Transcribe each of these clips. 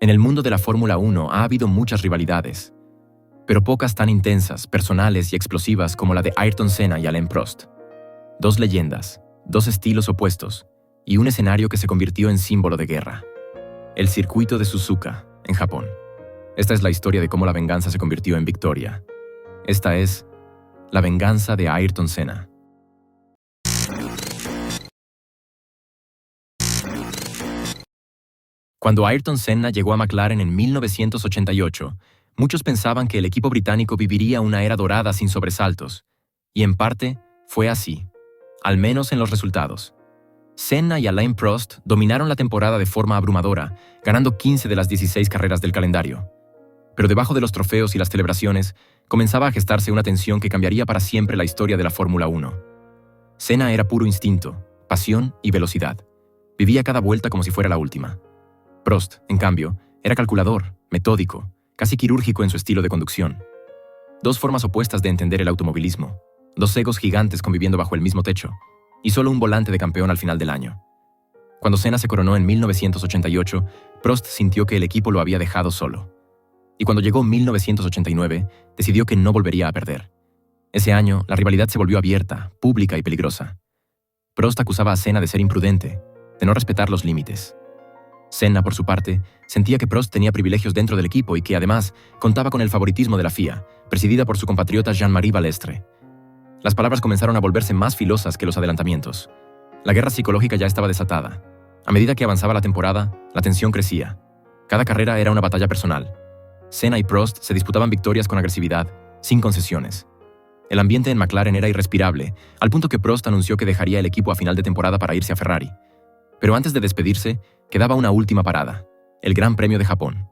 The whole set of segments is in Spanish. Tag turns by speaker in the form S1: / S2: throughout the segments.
S1: En el mundo de la Fórmula 1 ha habido muchas rivalidades, pero pocas tan intensas, personales y explosivas como la de Ayrton Senna y Alain Prost. Dos leyendas, dos estilos opuestos y un escenario que se convirtió en símbolo de guerra. El circuito de Suzuka, en Japón. Esta es la historia de cómo la venganza se convirtió en victoria. Esta es la venganza de Ayrton Senna. Cuando Ayrton Senna llegó a McLaren en 1988, muchos pensaban que el equipo británico viviría una era dorada sin sobresaltos, y en parte fue así, al menos en los resultados. Senna y Alain Prost dominaron la temporada de forma abrumadora, ganando 15 de las 16 carreras del calendario. Pero debajo de los trofeos y las celebraciones, comenzaba a gestarse una tensión que cambiaría para siempre la historia de la Fórmula 1. Senna era puro instinto, pasión y velocidad. Vivía cada vuelta como si fuera la última. Prost, en cambio, era calculador, metódico, casi quirúrgico en su estilo de conducción. Dos formas opuestas de entender el automovilismo, dos egos gigantes conviviendo bajo el mismo techo, y solo un volante de campeón al final del año. Cuando Senna se coronó en 1988, Prost sintió que el equipo lo había dejado solo. Y cuando llegó 1989, decidió que no volvería a perder. Ese año, la rivalidad se volvió abierta, pública y peligrosa. Prost acusaba a Senna de ser imprudente, de no respetar los límites. Senna, por su parte, sentía que Prost tenía privilegios dentro del equipo y que, además, contaba con el favoritismo de la FIA, presidida por su compatriota Jean-Marie Balestre. Las palabras comenzaron a volverse más filosas que los adelantamientos. La guerra psicológica ya estaba desatada. A medida que avanzaba la temporada, la tensión crecía. Cada carrera era una batalla personal. Senna y Prost se disputaban victorias con agresividad, sin concesiones. El ambiente en McLaren era irrespirable, al punto que Prost anunció que dejaría el equipo a final de temporada para irse a Ferrari. Pero antes de despedirse, quedaba una última parada, el Gran Premio de Japón.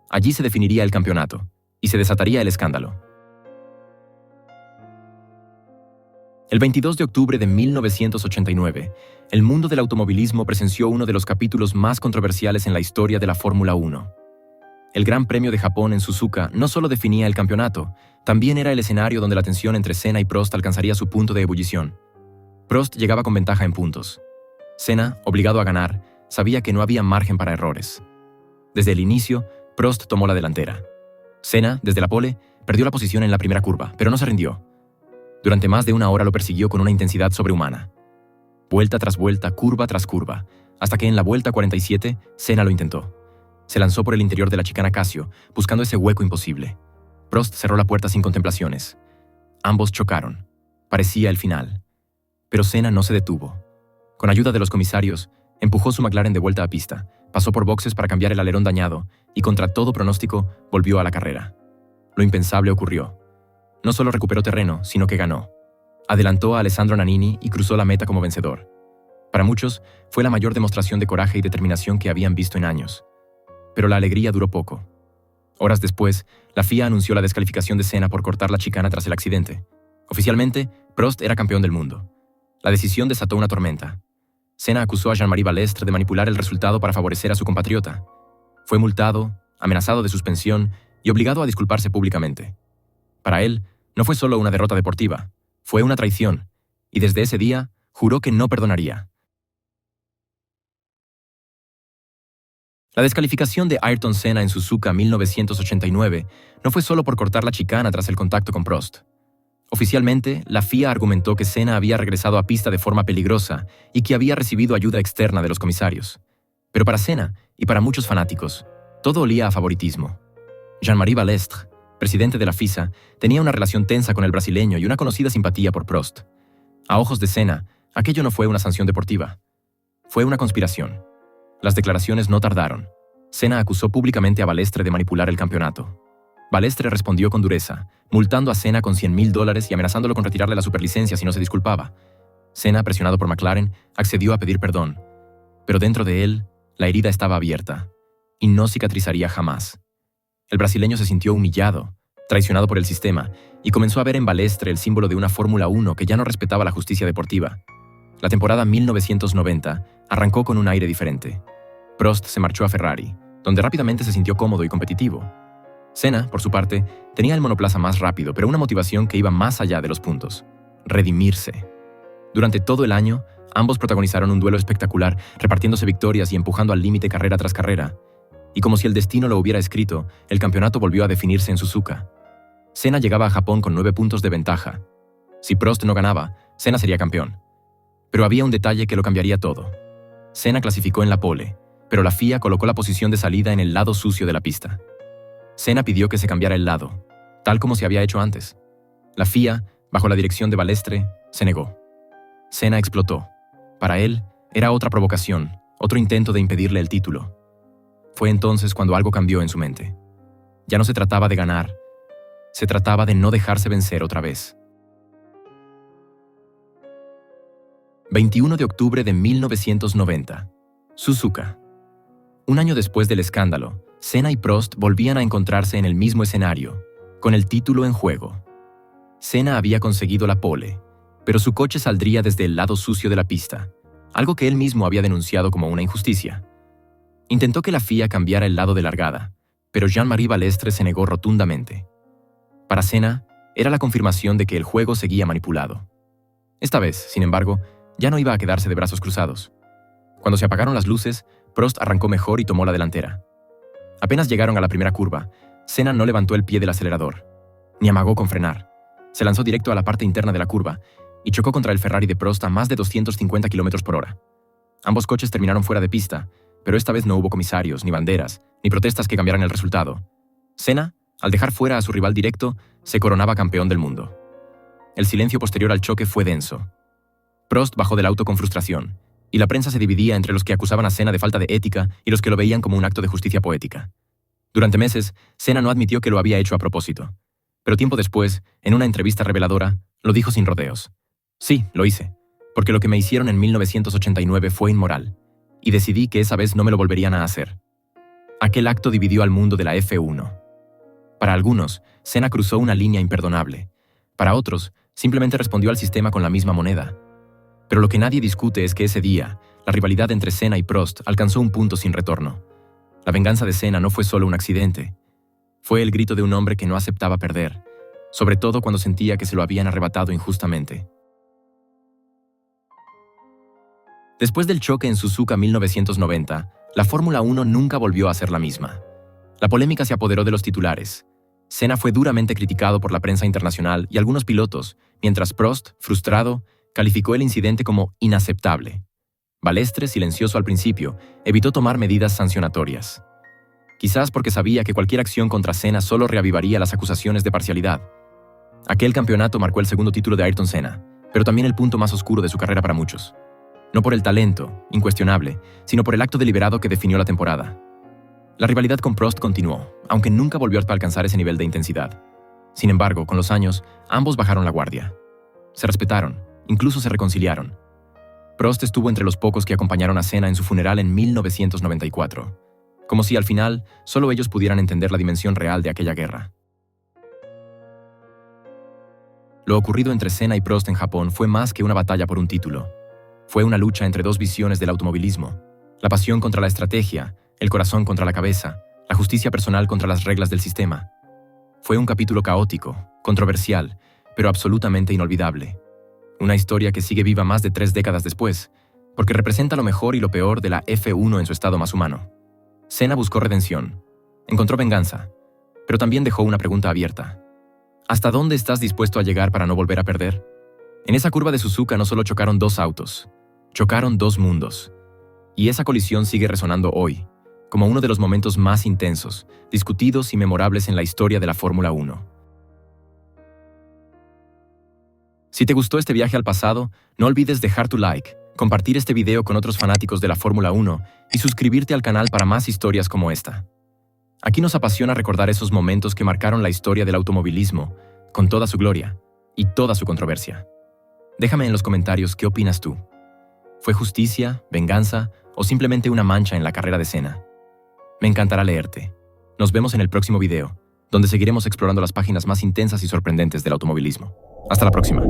S1: Allí se definiría el campeonato, y se desataría el escándalo. El 22 de octubre de 1989, el mundo del automovilismo presenció uno de los capítulos más controversiales en la historia de la Fórmula 1. El Gran Premio de Japón en Suzuka no solo definía el campeonato, también era el escenario donde la tensión entre Senna y Prost alcanzaría su punto de ebullición. Prost llegaba con ventaja en puntos. Senna, obligado a ganar, sabía que no había margen para errores. Desde el inicio, Prost tomó la delantera. Senna, desde la pole, perdió la posición en la primera curva, pero no se rindió. Durante más de una hora lo persiguió con una intensidad sobrehumana. Vuelta tras vuelta, curva tras curva, hasta que en la vuelta 47, Senna lo intentó. Se lanzó por el interior de la chicana Casio, buscando ese hueco imposible. Prost cerró la puerta sin contemplaciones. Ambos chocaron. Parecía el final. Pero Senna no se detuvo. Con ayuda de los comisarios, empujó su McLaren de vuelta a pista, pasó por boxes para cambiar el alerón dañado y, contra todo pronóstico, volvió a la carrera. Lo impensable ocurrió. No solo recuperó terreno, sino que ganó. Adelantó a Alessandro Nannini y cruzó la meta como vencedor. Para muchos, fue la mayor demostración de coraje y determinación que habían visto en años. Pero la alegría duró poco. Horas después, la FIA anunció la descalificación de Senna por cortar la chicana tras el accidente. Oficialmente, Prost era campeón del mundo. La decisión desató una tormenta. Senna acusó a Jean-Marie Balestre de manipular el resultado para favorecer a su compatriota. Fue multado, amenazado de suspensión y obligado a disculparse públicamente. Para él, no fue solo una derrota deportiva, fue una traición, y desde ese día juró que no perdonaría. La descalificación de Ayrton Senna en Suzuka 1989 no fue solo por cortar la chicana tras el contacto con Prost. Oficialmente, la FIA argumentó que Senna había regresado a pista de forma peligrosa y que había recibido ayuda externa de los comisarios. Pero para Senna, y para muchos fanáticos, todo olía a favoritismo. Jean-Marie Balestre, presidente de la FISA, tenía una relación tensa con el brasileño y una conocida simpatía por Prost. A ojos de Senna, aquello no fue una sanción deportiva. Fue una conspiración. Las declaraciones no tardaron. Senna acusó públicamente a Balestre de manipular el campeonato. Balestre respondió con dureza, multando a Senna con $100,000 y amenazándolo con retirarle la superlicencia si no se disculpaba. Senna, presionado por McLaren, accedió a pedir perdón. Pero dentro de él, la herida estaba abierta, y no cicatrizaría jamás. El brasileño se sintió humillado, traicionado por el sistema, y comenzó a ver en Balestre el símbolo de una Fórmula 1 que ya no respetaba la justicia deportiva. La temporada 1990 arrancó con un aire diferente. Prost se marchó a Ferrari, donde rápidamente se sintió cómodo y competitivo. Senna, por su parte, tenía el monoplaza más rápido, pero una motivación que iba más allá de los puntos: redimirse. Durante todo el año, ambos protagonizaron un duelo espectacular, repartiéndose victorias y empujando al límite carrera tras carrera. y como si el destino lo hubiera escrito, el campeonato volvió a definirse en Suzuka. Senna llegaba a Japón con 9 puntos de ventaja. Si Prost no ganaba, Senna sería campeón. Pero había un detalle que lo cambiaría todo. Senna clasificó en la pole, pero la FIA colocó la posición de salida en el lado sucio de la pista. Senna pidió que se cambiara el lado, tal como se había hecho antes. La FIA, bajo la dirección de Balestre, se negó. Senna explotó. Para él, era otra provocación, otro intento de impedirle el título. Fue entonces cuando algo cambió en su mente. Ya no se trataba de ganar, se trataba de no dejarse vencer otra vez. 21 de octubre de 1990. Suzuka. Un año después del escándalo, Senna y Prost volvían a encontrarse en el mismo escenario, con el título en juego. Senna había conseguido la pole, pero su coche saldría desde el lado sucio de la pista, algo que él mismo había denunciado como una injusticia. Intentó que la FIA cambiara el lado de largada, pero Jean-Marie Balestre se negó rotundamente. Para Senna, era la confirmación de que el juego seguía manipulado. Esta vez, sin embargo, ya no iba a quedarse de brazos cruzados. Cuando se apagaron las luces, Prost arrancó mejor y tomó la delantera. Apenas llegaron a la primera curva, Senna no levantó el pie del acelerador, ni amagó con frenar. Se lanzó directo a la parte interna de la curva y chocó contra el Ferrari de Prost a más de 250 km/h. Ambos coches terminaron fuera de pista, pero esta vez no hubo comisarios, ni banderas, ni protestas que cambiaran el resultado. Senna, al dejar fuera a su rival directo, se coronaba campeón del mundo. El silencio posterior al choque fue denso. Prost bajó del auto con frustración, y la prensa se dividía entre los que acusaban a Senna de falta de ética y los que lo veían como un acto de justicia poética. Durante meses, Senna no admitió que lo había hecho a propósito. Pero tiempo después, en una entrevista reveladora, lo dijo sin rodeos. Sí, lo hice, porque lo que me hicieron en 1989 fue inmoral, y decidí que esa vez no me lo volverían a hacer. Aquel acto dividió al mundo de la F1. Para algunos, Senna cruzó una línea imperdonable. Para otros, simplemente respondió al sistema con la misma moneda. Pero lo que nadie discute es que ese día, la rivalidad entre Senna y Prost alcanzó un punto sin retorno. La venganza de Senna no fue solo un accidente. Fue el grito de un hombre que no aceptaba perder, sobre todo cuando sentía que se lo habían arrebatado injustamente. Después del choque en Suzuka 1990, la Fórmula 1 nunca volvió a ser la misma. La polémica se apoderó de los titulares. Senna fue duramente criticado por la prensa internacional y algunos pilotos, mientras Prost, frustrado, calificó el incidente como inaceptable. Balestre, silencioso al principio, evitó tomar medidas sancionatorias. Quizás porque sabía que cualquier acción contra Senna solo reavivaría las acusaciones de parcialidad. Aquel campeonato marcó el segundo título de Ayrton Senna, pero también el punto más oscuro de su carrera para muchos. No por el talento, incuestionable, sino por el acto deliberado que definió la temporada. La rivalidad con Prost continuó, aunque nunca volvió a alcanzar ese nivel de intensidad. Sin embargo, con los años, ambos bajaron la guardia. Se respetaron, incluso se reconciliaron. Prost estuvo entre los pocos que acompañaron a Senna en su funeral en 1994, como si al final solo ellos pudieran entender la dimensión real de aquella guerra. Lo ocurrido entre Senna y Prost en Japón fue más que una batalla por un título. Fue una lucha entre dos visiones del automovilismo, la pasión contra la estrategia, el corazón contra la cabeza, la justicia personal contra las reglas del sistema. Fue un capítulo caótico, controversial, pero absolutamente inolvidable. Una historia que sigue viva más de 3 décadas después, porque representa lo mejor y lo peor de la F1 en su estado más humano. Senna buscó redención, encontró venganza, pero también dejó una pregunta abierta. ¿Hasta dónde estás dispuesto a llegar para no volver a perder? En esa curva de Suzuka no solo chocaron 2 autos, chocaron 2 mundos. Y esa colisión sigue resonando hoy, como uno de los momentos más intensos, discutidos y memorables en la historia de la Fórmula 1. Si te gustó este viaje al pasado, no olvides dejar tu like, compartir este video con otros fanáticos de la Fórmula 1 y suscribirte al canal para más historias como esta. Aquí nos apasiona recordar esos momentos que marcaron la historia del automovilismo, con toda su gloria y toda su controversia. Déjame en los comentarios qué opinas tú. ¿Fue justicia, venganza o simplemente una mancha en la carrera de Senna? Me encantará leerte. Nos vemos en el próximo video, donde seguiremos explorando las páginas más intensas y sorprendentes del automovilismo. Hasta la próxima.